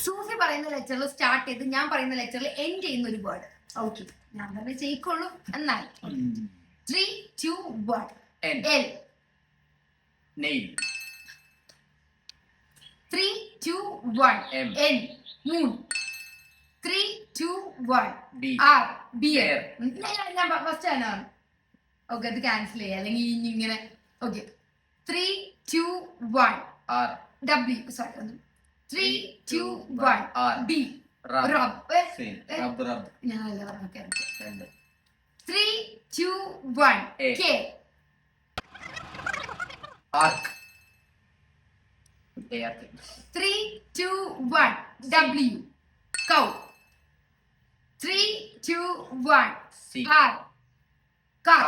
സൂഫി പറയുന്ന ലെറ്ററിൽ സ്റ്റാർട്ട് ചെയ്ത് ഞാൻ പറയുന്ന ലെറ്ററിൽ എൻഡ് ചെയ്യുന്ന ഒരു വേർഡ്. ഓക്കെ, ഞാൻ തന്നെ ചെയ്യിക്കൊള്ളൂ. എന്നാൽ 3, 2, 1. L. Nail. 3, 2, 1. N. Moon. 3, 2, 1. R. Beer. ഞാൻ ഫസ്റ്റ് ആണ്. ഓക്കെ, അത് ക്യാൻസൽ ചെയ്യാം, അല്ലെങ്കിൽ ഇങ്ങനെ. Okay, 3, 2, 1. R. W. Sorry, 3, 2, 1. B. Rub. ഞാനല്ല പറഞ്ഞ. 3, 2, 1. K. Ark. 3, 2, 1. W. Cow. 3, 2, 1. R. Car.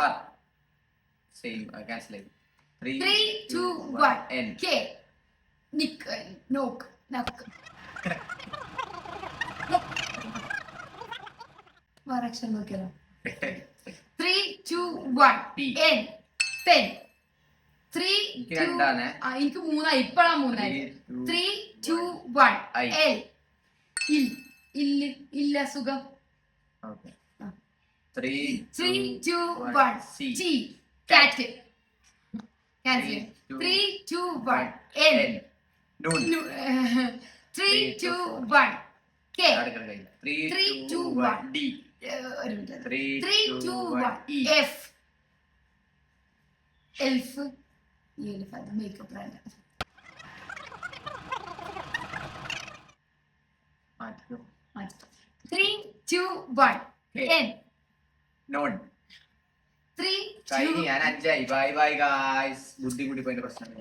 Same cancel ചെയ്തു. 3, 2, 1. കെ. നിക്ക്. നോക്ക്. നക്ക്. വേറെ അക്ഷരം നോക്കിയാലോ. 3, 2, 1. എൻ. പെൻ. 3, 2. എനിക്ക് 3 ആയി. ഇപ്പഴാ 3 ആയി. 3, 2, 1. എൽ. ഇല്ല സുഖം. 3, 2, 1. T. Cat. Cancel. 3, 2, 1. N. 3, 2, 1. K. 3, 2, 1. D. 3, 2, 1. F. Elf. Makeup brand. 3, 2, 1. N. നോൺ. 3, 2. ഞാൻ 5 ആയി. Bye bye guys. ബുദ്ധി കൂടി പോയതിന്റെ പ്രശ്നം.